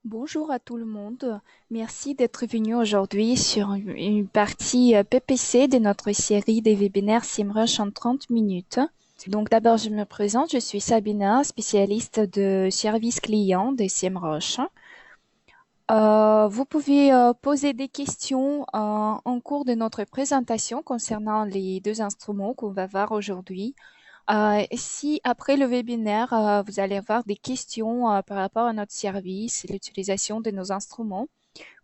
Bonjour à tout le monde. Merci d'être venu aujourd'hui sur une partie PPC de notre série des webinaires SEMrush en 30 minutes. Donc d'abord, je me présente. Je suis Sabina, spécialiste de service client de SEMrush. Vous pouvez poser des questions en cours de notre présentation concernant les deux instruments qu'on va voir aujourd'hui. Si après le webinaire, vous allez avoir des questions par rapport à notre service et l'utilisation de nos instruments,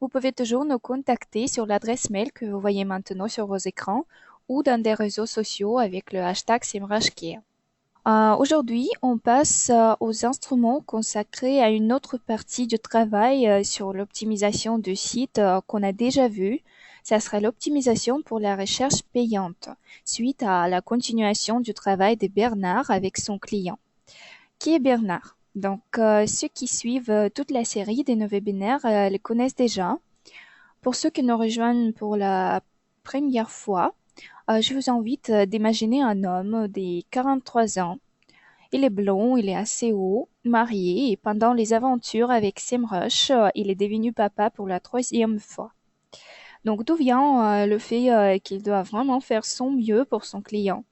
vous pouvez toujours nous contacter sur l'adresse mail que vous voyez maintenant sur vos écrans ou dans des réseaux sociaux avec le hashtag SEMrushCare. Aujourd'hui, on passe aux instruments consacrés à une autre partie du travail sur l'optimisation du site qu'on a déjà vu. Ça sera l'optimisation pour la recherche payante, suite à la continuation du travail de Bernard avec son client. Qui est Bernard? Donc, ceux qui suivent toute la série des nos webinaires le connaissent déjà. Pour ceux qui nous rejoignent pour la première fois, je vous invite d'imaginer un homme de 43 ans. Il est blond, il est assez haut, marié et pendant les aventures avec SEMrush, il est devenu papa pour la troisième fois. Donc d'où vient le fait qu'il doit vraiment faire son mieux pour son client,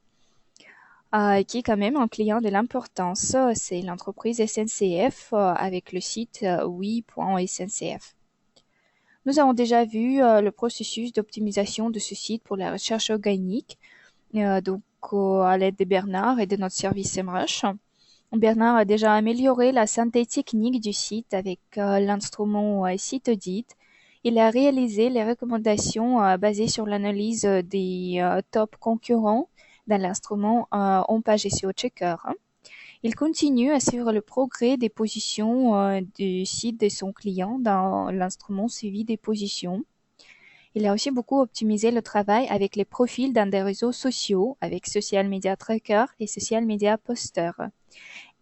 qui est quand même un client de l'importance, c'est l'entreprise SNCF avec le site oui.sncf. Nous avons déjà vu le processus d'optimisation de ce site pour la recherche organique, donc à l'aide de Bernard et de notre service SEMrush. Bernard a déjà amélioré la santé technique du site avec l'instrument Site Audit. Il a réalisé les recommandations basées sur l'analyse des top concurrents dans l'instrument On-Page SEO Checker. Il continue à suivre le progrès des positions du site de son client dans l'instrument suivi des positions. Il a aussi beaucoup optimisé le travail avec les profils dans des réseaux sociaux avec Social Media Tracker et Social Media Poster.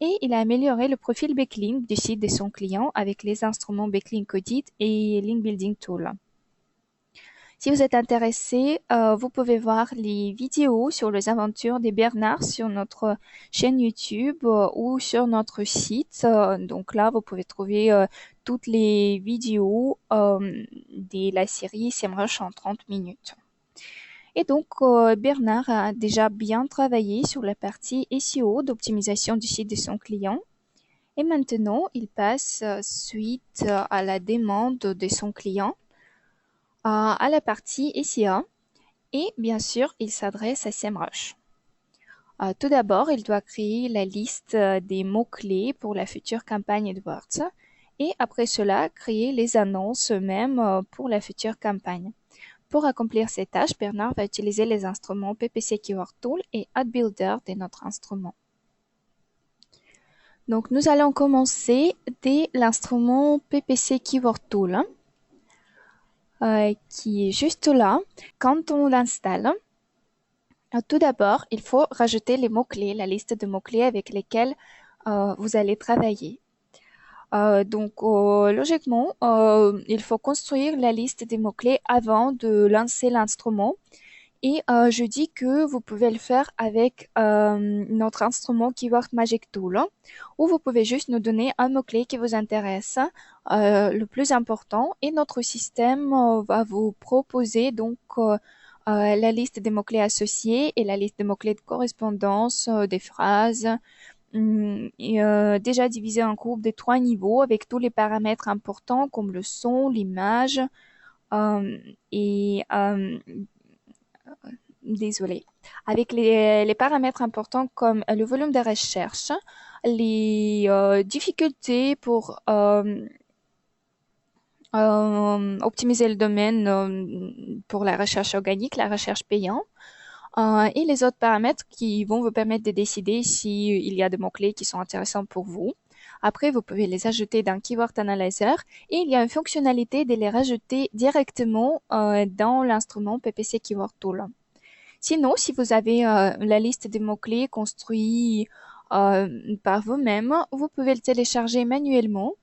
Et il a amélioré le profil backlink du site de son client avec les instruments Backlink Audit et Link Building Tool. Si vous êtes intéressé, vous pouvez voir les vidéos sur les aventures des Bernard sur notre chaîne YouTube ou sur notre site. Donc là, vous pouvez trouver toutes les vidéos de la série SEMrush en 30 minutes. Et donc, Bernard a déjà bien travaillé sur la partie SEO d'optimisation du site de son client. Et maintenant, il passe, suite à la demande de son client, à la partie SEA. Et bien sûr, il s'adresse à SEMrush. Tout d'abord, il doit créer la liste des mots-clés pour la future campagne AdWords. Et après cela, créer les annonces eux-mêmes pour la future campagne. Pour accomplir ces tâches, Bernard va utiliser les instruments PPC Keyword Tool et Ad Builder de notre instrument. Donc, nous allons commencer dès l'instrument PPC Keyword Tool, qui est juste là. Quand on l'installe, tout d'abord, il faut rajouter les mots-clés, la liste de mots-clés avec lesquels vous allez travailler. Logiquement, il faut construire la liste des mots-clés avant de lancer l'instrument. Et je dis que vous pouvez le faire avec notre instrument Keyword Magic Tool, où vous pouvez juste nous donner un mot-clé qui vous intéresse, le plus important, et notre système va vous proposer donc la liste des mots-clés associés et la liste des mots-clés de correspondance, des phrases, déjà divisé en groupes de 3 niveaux avec tous les paramètres importants comme le son, l'image euh, et désolé. Avec les paramètres importants comme le volume de recherche, les difficultés pour optimiser le domaine pour la recherche organique, la recherche payante, et les autres paramètres qui vont vous permettre de décider s'il y a des mots-clés qui sont intéressants pour vous. Après, vous pouvez les ajouter dans Keyword Analyzer et il y a une fonctionnalité de les rajouter directement dans l'instrument PPC Keyword Tool. Sinon, si vous avez la liste des mots-clés construits par vous-même, vous pouvez le télécharger manuellement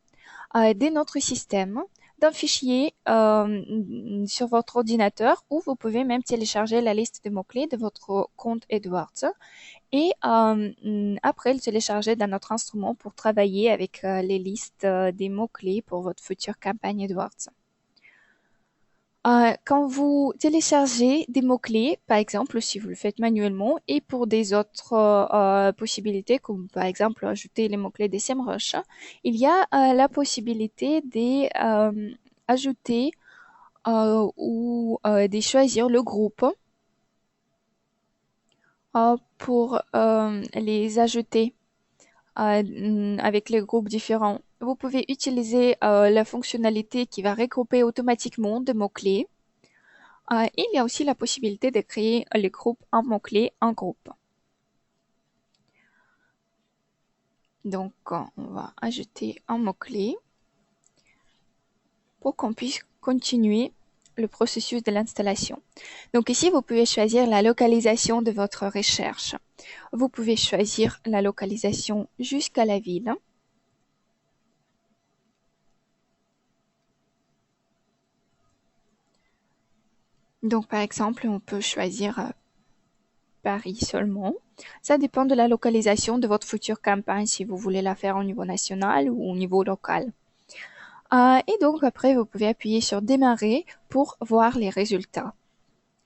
dès notre système d'un fichier sur votre ordinateur ou vous pouvez même télécharger la liste de mots-clés de votre compte Edwards et après le télécharger dans notre instrument pour travailler avec les listes des mots-clés pour votre future campagne Edwards. Quand vous téléchargez des mots-clés, par exemple, si vous le faites manuellement, et pour des autres possibilités, comme par exemple ajouter les mots-clés des SEMrush, il y a la possibilité d'ajouter ou de choisir le groupe pour les ajouter avec les groupes différents. Vous pouvez utiliser la fonctionnalité qui va regrouper automatiquement des mots-clés. Il y a aussi la possibilité de créer les groupes en mots-clés en groupe. Donc, on va ajouter un mot-clé pour qu'on puisse continuer le processus de l'installation. Donc ici, vous pouvez choisir la localisation de votre recherche. Vous pouvez choisir la localisation jusqu'à la ville. Donc, par exemple, on peut choisir Paris seulement. Ça dépend de la localisation de votre future campagne, si vous voulez la faire au niveau national ou au niveau local. Et donc, après, vous pouvez appuyer sur Démarrer pour voir les résultats.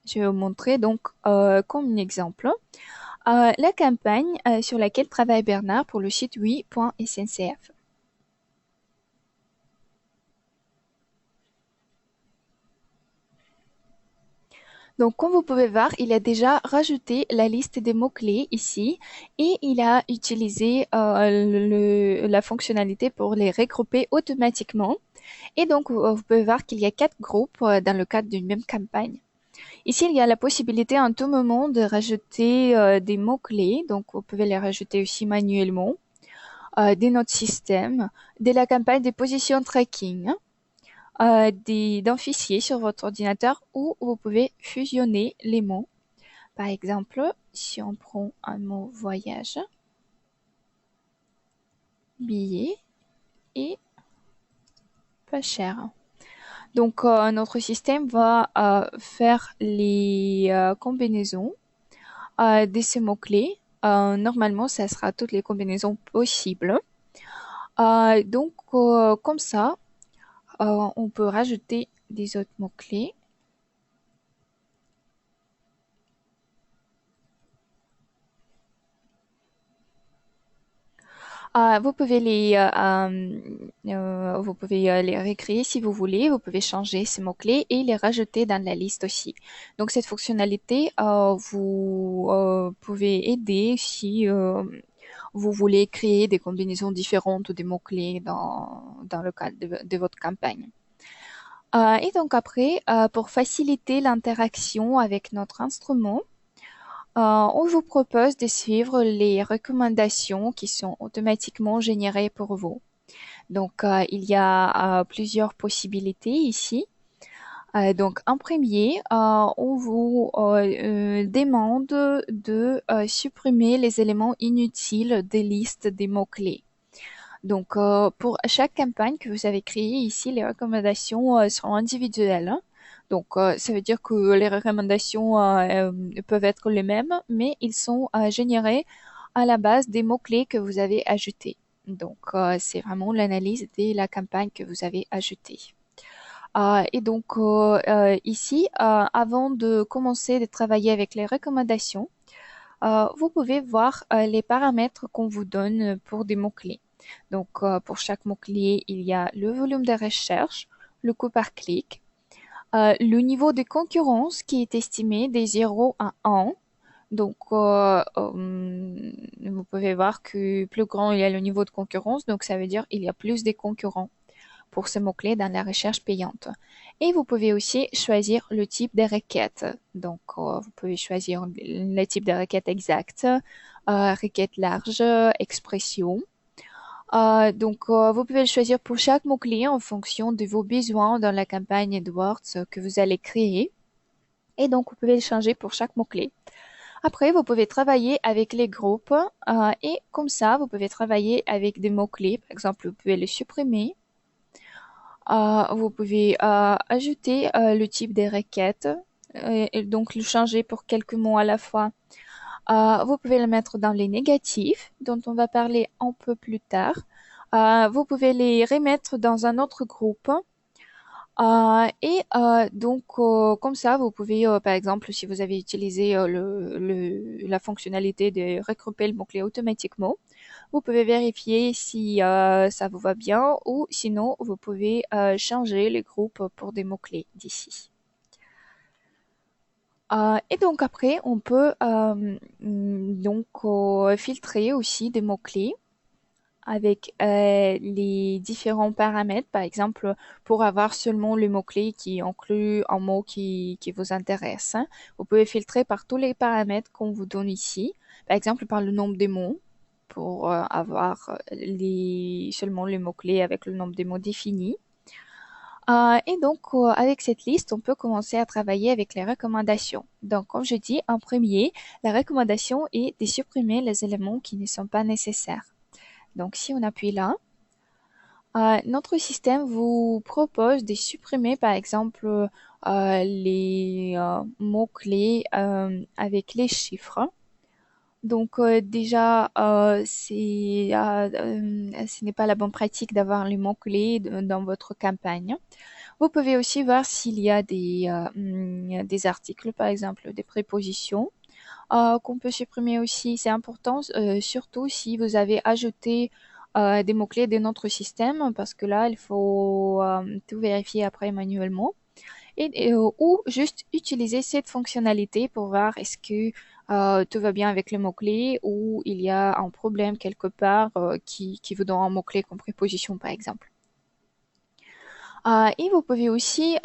Je vais vous montrer donc comme un exemple la campagne sur laquelle travaille Bernard pour le site oui.sncf. Donc, comme vous pouvez voir, il a déjà rajouté la liste des mots-clés ici et il a utilisé la fonctionnalité pour les regrouper automatiquement. Et donc, vous pouvez voir qu'il y a 4 groupes dans le cadre d'une même campagne. Ici, il y a la possibilité en tout moment de rajouter des mots-clés. Donc, vous pouvez les rajouter aussi manuellement, de notre système, de la campagne de position tracking, d'un fichier sur votre ordinateur où vous pouvez fusionner les mots. Par exemple, si on prend un mot voyage, billet et pas cher. Donc, notre système va faire les combinaisons de ces mots-clés. Normalement, ça sera toutes les combinaisons possibles. Donc, comme ça, on peut rajouter des autres mots-clés. Vous pouvez les recréer si vous voulez. Vous pouvez changer ces mots-clés et les rajouter dans la liste aussi. Donc cette fonctionnalité, vous pouvez aider si vous voulez créer des combinaisons différentes des mots-clés dans le cadre de votre campagne. Et donc après, pour faciliter l'interaction avec notre instrument, on vous propose de suivre les recommandations qui sont automatiquement générées pour vous. Donc, il y a plusieurs possibilités ici. Donc, en premier, on vous demande de supprimer les éléments inutiles des listes des mots-clés. Donc, pour chaque campagne que vous avez créée ici, les recommandations seront individuelles. Donc, ça veut dire que les recommandations peuvent être les mêmes, mais ils sont générés à la base des mots-clés que vous avez ajoutés. Donc, c'est vraiment l'analyse de la campagne que vous avez ajoutée. Et donc, ici, avant de commencer de travailler avec les recommandations, vous pouvez voir les paramètres qu'on vous donne pour des mots-clés. Donc, pour chaque mot-clé, il y a le volume de recherche, le coût par clic, le niveau de concurrence qui est estimé de 0 à 1. Donc, vous pouvez voir que plus grand il y a le niveau de concurrence, donc ça veut dire qu'il y a plus de concurrents pour ce mot-clé dans la recherche payante. Et vous pouvez aussi choisir le type de requête. Donc, vous pouvez choisir le type de requête exacte, requête large, expression. Donc, vous pouvez le choisir pour chaque mot-clé en fonction de vos besoins dans la campagne AdWords que vous allez créer. Et donc, vous pouvez le changer pour chaque mot-clé. Après, vous pouvez travailler avec les groupes et comme ça, vous pouvez travailler avec des mots-clés. Par exemple, vous pouvez les supprimer. Vous pouvez ajouter le type des requêtes et donc le changer pour quelques mots à la fois. Vous pouvez le mettre dans les négatifs, dont on va parler un peu plus tard. Vous pouvez les remettre dans un autre groupe. Comme ça, vous pouvez, par exemple, si vous avez utilisé la fonctionnalité de regrouper le mot-clé automatiquement, vous pouvez vérifier si ça vous va bien ou sinon, vous pouvez changer les groupes pour des mots-clés d'ici. Et donc après, on peut filtrer aussi des mots-clés avec les différents paramètres. Par exemple, pour avoir seulement le mot-clé qui inclut un mot qui vous intéresse, hein, vous pouvez filtrer par tous les paramètres qu'on vous donne ici. Par exemple, par le nombre des mots, pour avoir seulement les mots-clés avec le nombre des mots défini. Avec cette liste, on peut commencer à travailler avec les recommandations. Donc, comme je dis, en premier, la recommandation est de supprimer les éléments qui ne sont pas nécessaires. Donc, si on appuie là, notre système vous propose de supprimer, par exemple, les mots-clés avec les chiffres. Donc déjà, ce n'est pas la bonne pratique d'avoir les mots-clés dans votre campagne. Vous pouvez aussi voir s'il y a des articles, par exemple, des prépositions qu'on peut supprimer aussi. C'est important, surtout si vous avez ajouté des mots-clés de notre système, parce que là, il faut tout vérifier après manuellement. Ou juste utiliser cette fonctionnalité pour voir est-ce que tout va bien avec le mot-clé ou il y a un problème quelque part qui vous donne un mot-clé comme préposition, par exemple. Et vous pouvez aussi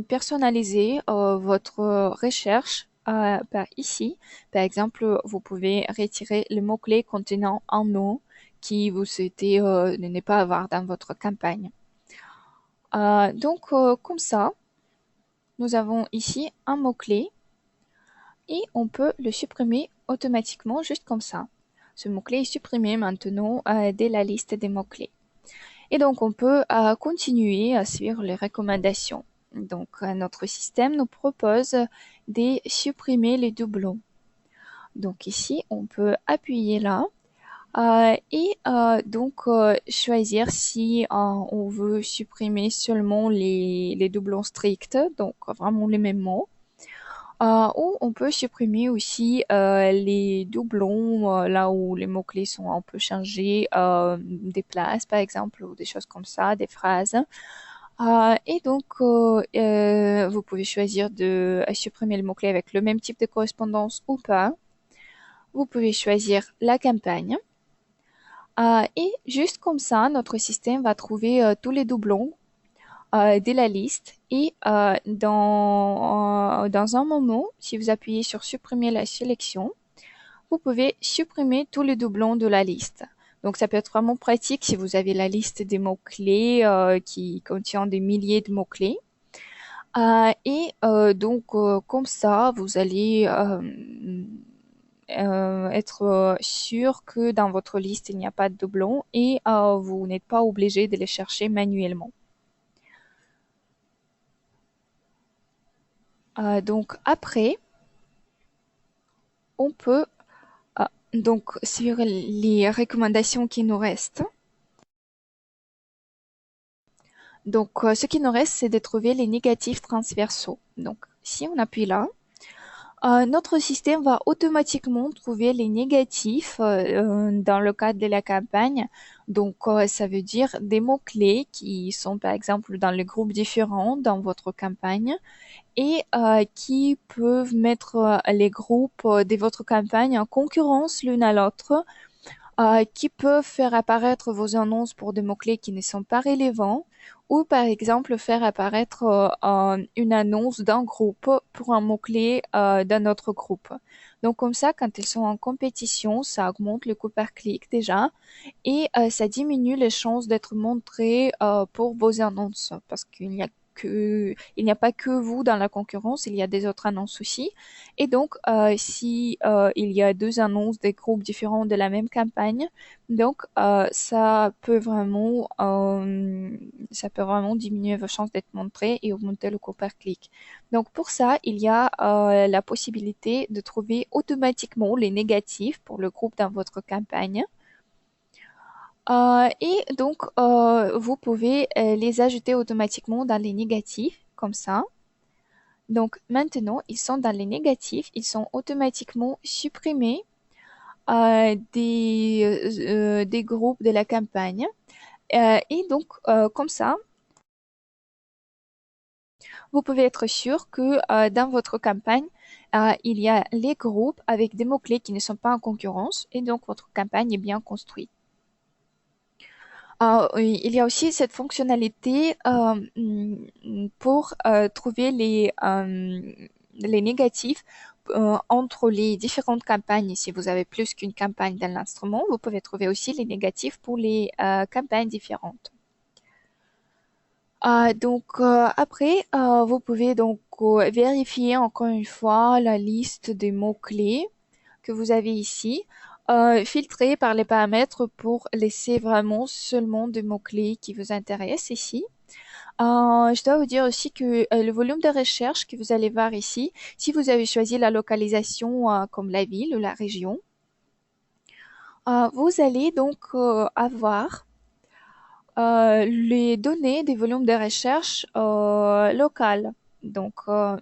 personnaliser votre recherche par ici. Par exemple, vous pouvez retirer le mot-clé contenant un nom qui vous souhaitez ne pas avoir dans votre campagne. Comme ça, nous avons ici un mot-clé et on peut le supprimer automatiquement juste comme ça. Ce mot-clé est supprimé maintenant dès la liste des mots-clés. Et donc, on peut continuer à suivre les recommandations. Donc, notre système nous propose de supprimer les doublons. Donc ici, on peut appuyer là choisir si on veut supprimer seulement les doublons stricts, donc vraiment les mêmes mots. Ou on peut supprimer aussi les doublons là où les mots-clés sont un peu changés, des places par exemple, ou des choses comme ça, des phrases. Vous pouvez choisir de supprimer le mot-clé avec le même type de correspondance ou pas. Vous pouvez choisir la campagne. Et juste comme ça, notre système va trouver tous les doublons de la liste et dans un moment, si vous appuyez sur supprimer la sélection, vous pouvez supprimer tous les doublons de la liste. Donc ça peut être vraiment pratique si vous avez la liste des mots-clés qui contient des milliers de mots-clés. Comme ça, vous allez être sûr que dans votre liste, il n'y a pas de doublons et vous n'êtes pas obligé de les chercher manuellement. Donc après, on peut sur les recommandations qui nous restent. Donc ce qui nous reste, c'est de trouver les négatifs transversaux. Donc si on appuie là, notre système va automatiquement trouver les négatifs dans le cadre de la campagne. Donc, ça veut dire des mots-clés qui sont par exemple dans les groupes différents dans votre campagne et qui peuvent mettre les groupes de votre campagne en concurrence l'une à l'autre, qui peuvent faire apparaître vos annonces pour des mots-clés qui ne sont pas relevants ou par exemple faire apparaître une annonce d'un groupe pour un mot-clé d'un autre groupe. Donc comme ça, quand ils sont en compétition, ça augmente le coût par clic déjà et ça diminue les chances d'être montrés pour vos annonces parce qu'il y a il n'y a pas que vous dans la concurrence, il y a des autres annonces aussi. Et donc, si il y a deux annonces des groupes différents de la même campagne, donc ça peut vraiment diminuer vos chances d'être montré et augmenter le coût par clic. Donc pour ça, il y a la possibilité de trouver automatiquement les négatifs pour le groupe dans votre campagne. Et donc, vous pouvez les ajouter automatiquement dans les négatifs, comme ça. Donc maintenant, ils sont dans les négatifs, ils sont automatiquement supprimés des groupes de la campagne. Et donc, comme ça, vous pouvez être sûr que dans votre campagne, il y a les groupes avec des mots-clés qui ne sont pas en concurrence et donc votre campagne est bien construite. Oui, il y a aussi cette fonctionnalité pour trouver les négatifs entre les différentes campagnes. Si vous avez plus qu'une campagne dans l'instrument, vous pouvez trouver aussi les négatifs pour les campagnes différentes. Après, vous pouvez donc vérifier encore une fois la liste des mots-clés que vous avez ici, filtrer par les paramètres pour laisser vraiment seulement des mots-clés qui vous intéressent ici. Je dois vous dire aussi que le volume de recherche que vous allez voir ici, si vous avez choisi la localisation comme la ville ou la région, vous allez donc avoir les données des volumes de recherche locales. Donc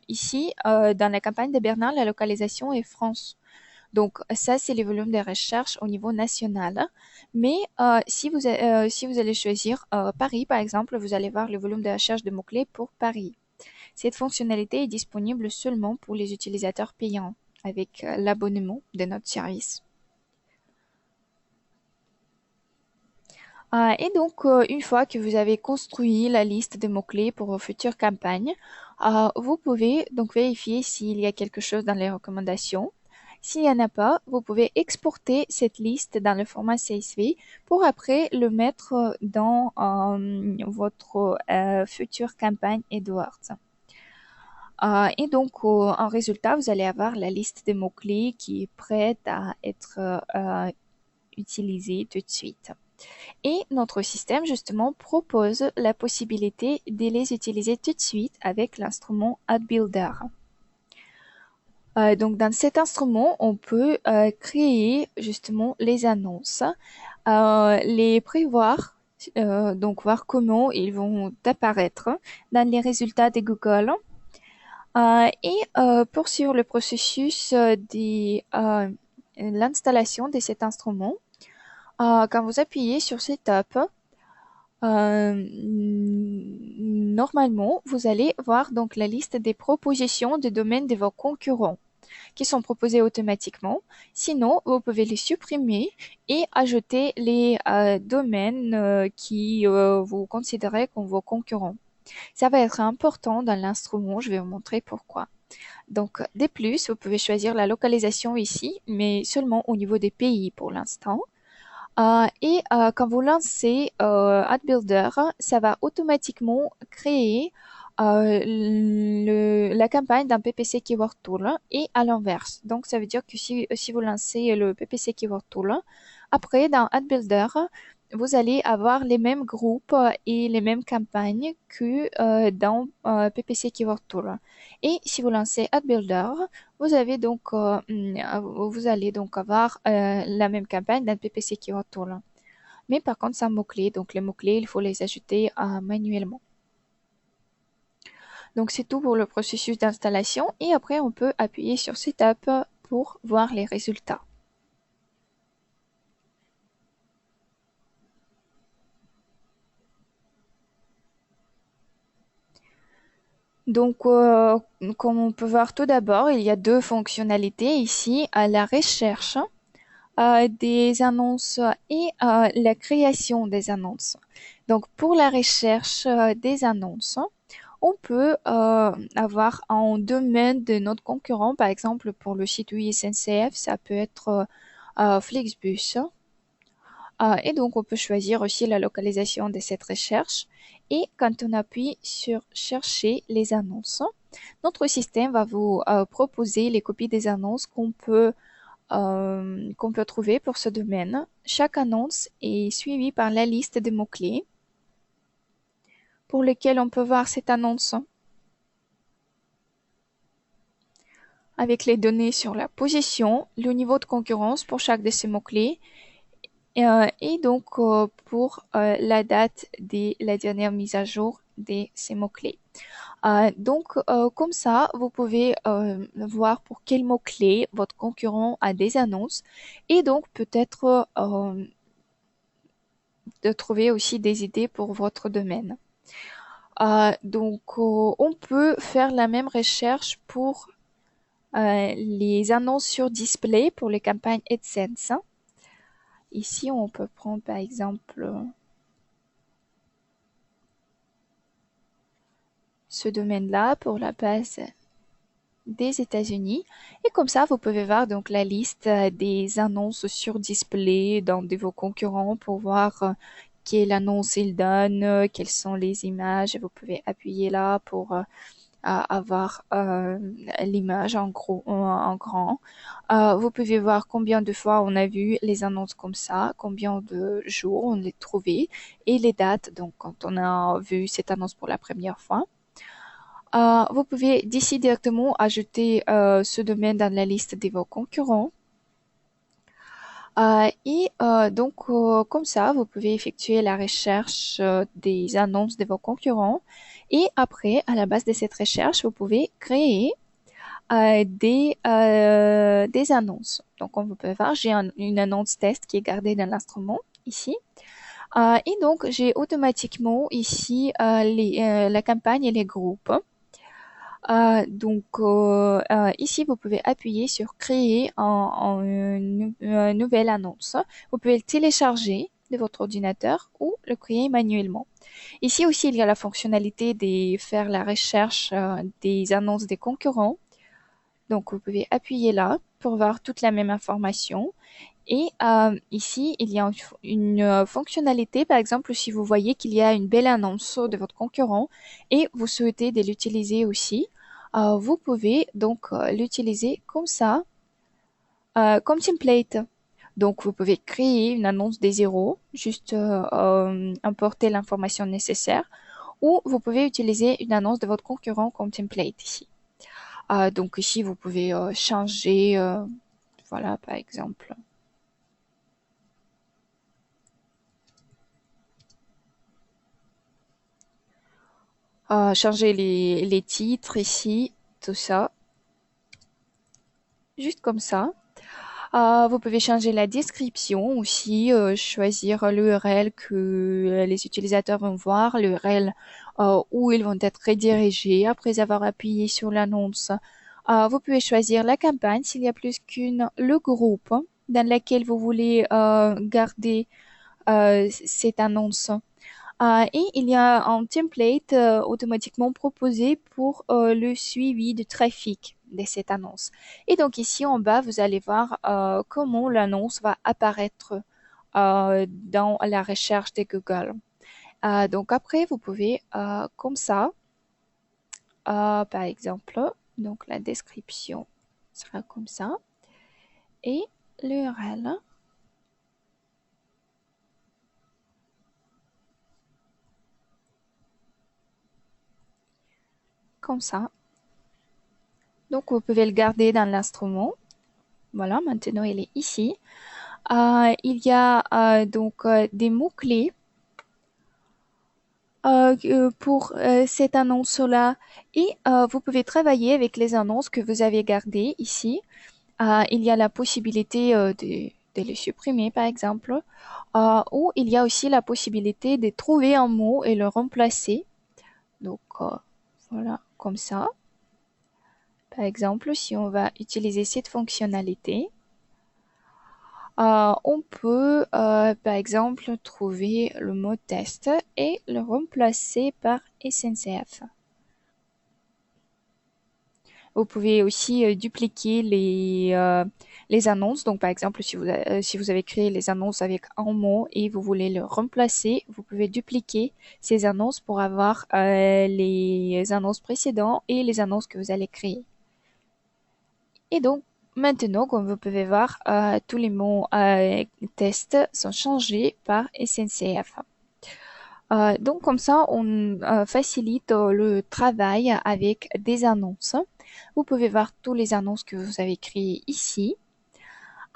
ici, dans la campagne de Bernard, la localisation est France. Donc ça, c'est les volumes de recherche au niveau national. Mais si vous allez choisir Paris, par exemple, vous allez voir le volume de recherche de mots-clés pour Paris. Cette fonctionnalité est disponible seulement pour les utilisateurs payants avec l'abonnement de notre service. Et donc, une fois que vous avez construit la liste des mots-clés pour vos futures campagnes, vous pouvez donc vérifier s'il y a quelque chose dans les recommandations. S'il n'y en a pas, vous pouvez exporter cette liste dans le format CSV pour après le mettre dans votre future campagne AdWords. Et donc, en résultat, vous allez avoir la liste des mots-clés qui est prête à être utilisée tout de suite. Et notre système, justement, propose la possibilité de les utiliser tout de suite avec l'instrument AdBuilder. Donc, dans cet instrument, on peut créer justement les annonces, les prévoir, donc voir comment ils vont apparaître dans les résultats de Google. Et poursuivre le processus de l'installation de cet instrument. Quand vous appuyez sur Setup, normalement, vous allez voir donc la liste des propositions de domaines de vos concurrents qui sont proposés automatiquement. Sinon, vous pouvez les supprimer et ajouter les domaines qui vous considérez comme vos concurrents. Ça va être important dans l'instrument, je vais vous montrer pourquoi. Donc, de plus, vous pouvez choisir la localisation ici, mais seulement au niveau des pays pour l'instant. Et quand vous lancez AdBuilder, ça va automatiquement créer la campagne d'un PPC Keyword Tool et à l'inverse. Donc, ça veut dire que si vous lancez le PPC Keyword Tool, après, dans AdBuilder, vous allez avoir les mêmes groupes et les mêmes campagnes que dans PPC Keyword Tool. Et si vous lancez AdBuilder, vous allez donc avoir la même campagne d'un PPC Keyword Tool. Mais par contre, sans mots-clés. Donc, les mots-clés, il faut les ajouter manuellement. Donc, c'est tout pour le processus d'installation. Et après, on peut appuyer sur Setup pour voir les résultats. Donc, comme on peut voir tout d'abord, il y a deux fonctionnalités ici, la recherche des annonces et la création des annonces. Donc, pour la recherche des annonces, on peut avoir un domaine de notre concurrent, par exemple pour le site SNCF, ça peut être Flixbus. Et donc, on peut choisir aussi la localisation de cette recherche. Et quand on appuie sur chercher les annonces, notre système va vous proposer les copies des annonces qu'on peut trouver pour ce domaine. Chaque annonce est suivie par la liste des mots-clés pour lesquels on peut voir cette annonce avec les données sur la position, le niveau de concurrence pour chaque de ces mots-clés et donc pour la date de la dernière mise à jour de ces mots-clés. Comme ça, vous pouvez voir pour quels mots-clés votre concurrent a des annonces et donc peut-être de trouver aussi des idées pour votre domaine. On peut faire la même recherche pour les annonces sur display pour les campagnes AdSense. Ici, on peut prendre par exemple ce domaine-là pour la base des États-Unis. Et comme ça, vous pouvez voir donc la liste des annonces sur display dans de vos concurrents pour voir quelle annonce ils donnent, quelles sont les images. Et vous pouvez appuyer là pour avoir l'image en gros, en grand. Vous pouvez voir combien de fois on a vu les annonces comme ça, combien de jours on les trouvait et les dates. Donc, quand on a vu cette annonce pour la première fois. Vous pouvez d'ici directement ajouter ce domaine dans la liste de vos concurrents. Comme ça, vous pouvez effectuer la recherche des annonces de vos concurrents. Et après, à la base de cette recherche, vous pouvez créer des annonces. Donc, comme vous pouvez voir, j'ai une annonce test qui est gardée dans l'instrument ici. Et donc, j'ai automatiquement ici la campagne et les groupes. Ici, vous pouvez appuyer sur créer une nouvelle annonce. Vous pouvez le télécharger de votre ordinateur ou le créer manuellement. Ici aussi, il y a la fonctionnalité de faire la recherche des annonces des concurrents. Donc, vous pouvez appuyer là pour voir toute la même information. Et ici, il y a une fonctionnalité, par exemple, si vous voyez qu'il y a une belle annonce de votre concurrent et vous souhaitez de l'utiliser aussi, vous pouvez donc l'utiliser comme ça, comme template. Donc, vous pouvez créer une annonce des zéros, juste importer l'information nécessaire, ou vous pouvez utiliser une annonce de votre concurrent comme template ici. Donc ici, vous pouvez changer, voilà, par exemple. Changer les titres ici, tout ça, juste comme ça. Vous pouvez changer la description aussi, choisir l'URL que les utilisateurs vont voir, l'URL où ils vont être redirigés après avoir appuyé sur l'annonce. Vous pouvez choisir la campagne s'il y a plus qu'une, le groupe dans lequel vous voulez garder cette annonce. Et il y a un template automatiquement proposé pour le suivi du trafic de cette annonce. Et donc ici en bas, vous allez voir comment l'annonce va apparaître dans la recherche de Google. Donc après, vous pouvez comme ça, par exemple, donc la description sera comme ça et l'URL. Comme ça. Donc vous pouvez le garder dans l'instrument. Voilà, maintenant il est ici. Il y a des mots-clés pour cette annonce-là et vous pouvez travailler avec les annonces que vous avez gardées ici. Il y a la possibilité de les supprimer par exemple ou il y a aussi la possibilité de trouver un mot et le remplacer. Donc voilà, comme ça. Par exemple, si on va utiliser cette fonctionnalité, on peut, par exemple, trouver le mot test et le remplacer par SNCF. Vous pouvez aussi dupliquer les annonces. Donc, par exemple, si vous avez créé les annonces avec un mot et vous voulez le remplacer, vous pouvez dupliquer ces annonces pour avoir les annonces précédentes et les annonces que vous allez créer. Et donc, maintenant, comme vous pouvez voir, tous les mots test sont changés par SNCF. Donc comme ça, on facilite le travail avec des annonces. Vous pouvez voir tous les annonces que vous avez créées ici.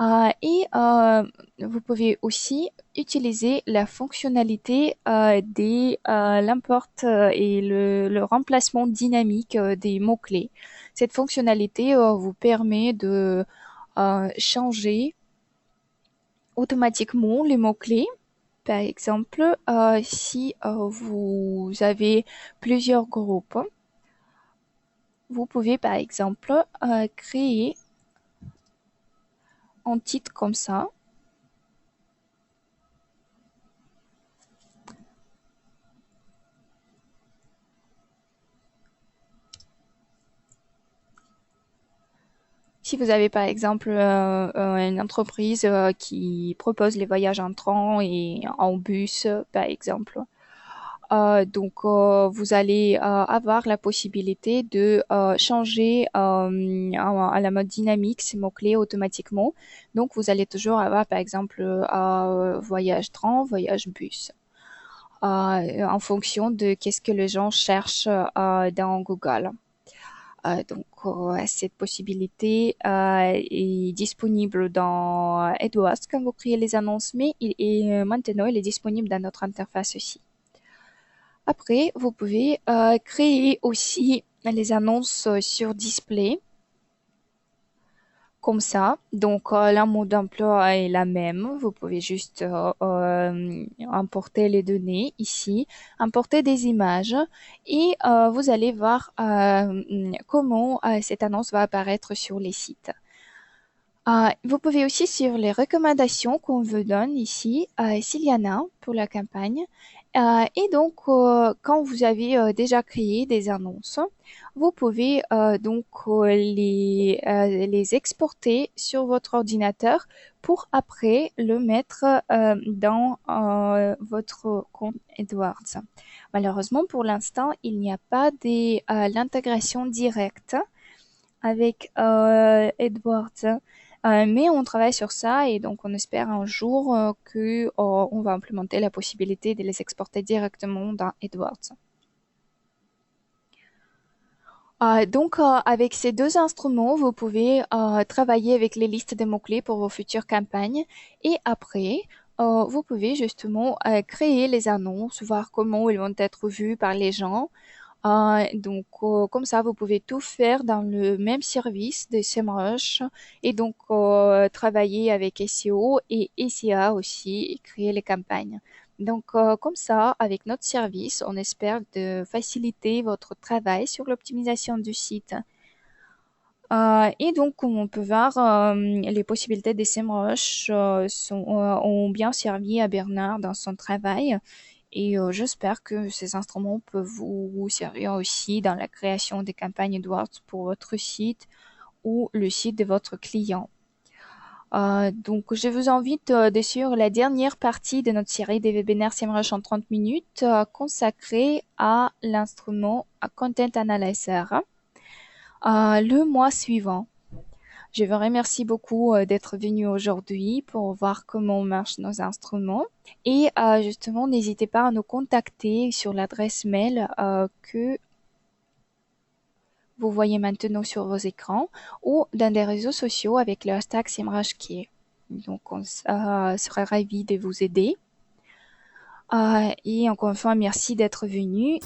Et vous pouvez aussi utiliser la fonctionnalité des l'import et le remplacement dynamique des mots-clés. Cette fonctionnalité vous permet de changer automatiquement les mots-clés. Par exemple, si vous avez plusieurs groupes, vous pouvez par exemple créer un titre comme ça. Si vous avez par exemple une entreprise qui propose les voyages en train et en bus, par exemple, vous allez avoir la possibilité de changer à la mode dynamique ces mots-clés automatiquement. Donc, vous allez toujours avoir, par exemple, voyage train, voyage bus, en fonction de qu'est-ce que les gens cherchent dans Google. Cette possibilité est disponible dans AdWords quand vous créez les annonces, mais maintenant, il est disponible dans notre interface aussi. Après, vous pouvez créer aussi les annonces sur display, comme ça. Donc, la mode d'emploi est la même. Vous pouvez juste importer les données ici, importer des images et vous allez voir comment cette annonce va apparaître sur les sites. Vous pouvez aussi suivre les recommandations qu'on vous donne ici, s'il y en a pour la campagne. Quand vous avez déjà créé des annonces, vous pouvez les exporter sur votre ordinateur pour après le mettre dans votre compte AdWords. Malheureusement, pour l'instant, il n'y a pas l'intégration directe avec AdWords. Mais on travaille sur ça et donc on espère un jour que on va implémenter la possibilité de les exporter directement dans AdWords. Avec ces deux instruments, vous pouvez travailler avec les listes de mots-clés pour vos futures campagnes et après, vous pouvez justement créer les annonces, voir comment elles vont être vues par les gens. Comme ça, vous pouvez tout faire dans le même service de SEMrush et donc travailler avec SEO et SEA aussi et créer les campagnes. Comme ça, avec notre service, on espère de faciliter votre travail sur l'optimisation du site. Comme on peut voir, les possibilités de SEMrush ont bien servi à Bernard dans son travail. Et j'espère que ces instruments peuvent vous servir aussi dans la création des campagnes AdWords pour votre site ou le site de votre client. Je vous invite de suivre la dernière partie de notre série des webinaires SEMrush en 30 minutes consacrée à l'instrument Content Analyzer le mois suivant. Je vous remercie beaucoup d'être venu aujourd'hui pour voir comment marchent nos instruments. Et justement, n'hésitez pas à nous contacter sur l'adresse mail que vous voyez maintenant sur vos écrans ou dans des réseaux sociaux avec le hashtag SEMrushKey. Donc, on sera ravis de vous aider. Et encore une fois, merci d'être venu.